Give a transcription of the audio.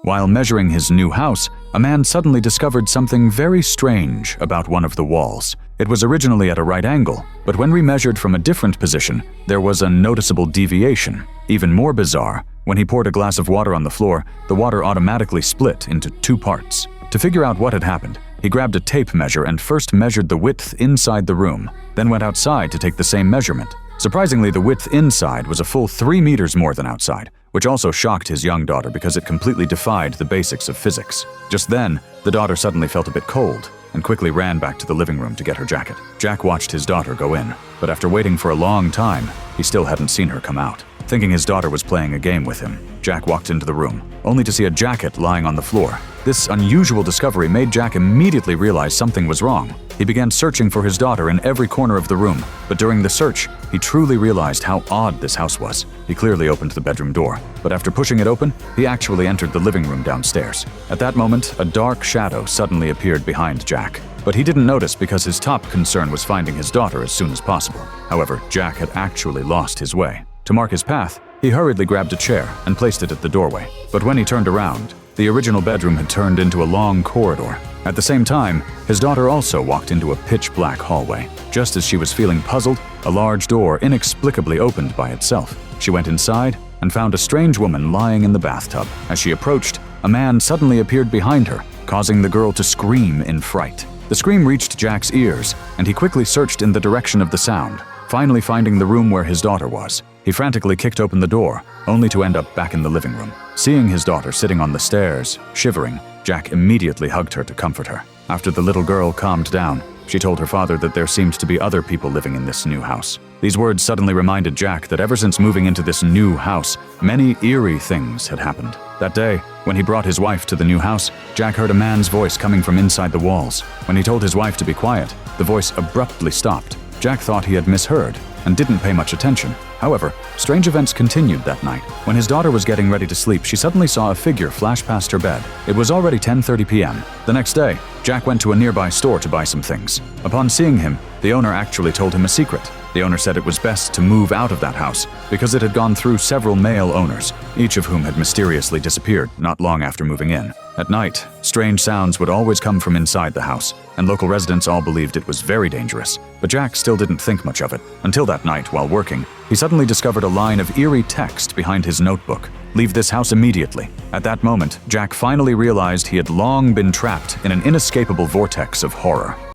While measuring his new house, a man suddenly discovered something very strange about one of the walls. It was originally at a right angle, but when remeasured from a different position, there was a noticeable deviation. Even more bizarre, when he poured a glass of water on the floor, the water automatically split into two parts. To figure out what had happened, he grabbed a tape measure and first measured the width inside the room, then went outside to take the same measurement. Surprisingly, the width inside was a full 3 meters more than outside, which also shocked his young daughter because it completely defied the basics of physics. Just then, the daughter suddenly felt a bit cold and quickly ran back to the living room to get her jacket. Jack watched his daughter go in, but after waiting for a long time, he still hadn't seen her come out. Thinking his daughter was playing a game with him, Jack walked into the room, only to see a jacket lying on the floor. This unusual discovery made Jack immediately realize something was wrong. He began searching for his daughter in every corner of the room, but during the search, he truly realized how odd this house was. He clearly opened the bedroom door, but after pushing it open, he actually entered the living room downstairs. At that moment, a dark shadow suddenly appeared behind Jack, but he didn't notice because his top concern was finding his daughter as soon as possible. However, Jack had actually lost his way. To mark his path, he hurriedly grabbed a chair and placed it at the doorway. But when he turned around, the original bedroom had turned into a long corridor. At the same time, his daughter also walked into a pitch-black hallway. Just as she was feeling puzzled, a large door inexplicably opened by itself. She went inside and found a strange woman lying in the bathtub. As she approached, a man suddenly appeared behind her, causing the girl to scream in fright. The scream reached Jack's ears, and he quickly searched in the direction of the sound, finally finding the room where his daughter was. He frantically kicked open the door, only to end up back in the living room. Seeing his daughter sitting on the stairs, shivering, Jack immediately hugged her to comfort her. After the little girl calmed down, she told her father that there seemed to be other people living in this new house. These words suddenly reminded Jack that ever since moving into this new house, many eerie things had happened. That day, when he brought his wife to the new house, Jack heard a man's voice coming from inside the walls. When he told his wife to be quiet, the voice abruptly stopped. Jack thought he had misheard and didn't pay much attention. However, strange events continued that night. When his daughter was getting ready to sleep, she suddenly saw a figure flash past her bed. It was already 10:30 p.m. The next day, Jack went to a nearby store to buy some things. Upon seeing him, the owner actually told him a secret. The owner said it was best to move out of that house because it had gone through several male owners, each of whom had mysteriously disappeared not long after moving in. At night, strange sounds would always come from inside the house, and local residents all believed it was very dangerous. But Jack still didn't think much of it, until that night, while working, he suddenly discovered a line of eerie text behind his notebook. "Leave this house immediately." At that moment, Jack finally realized he had long been trapped in an inescapable vortex of horror.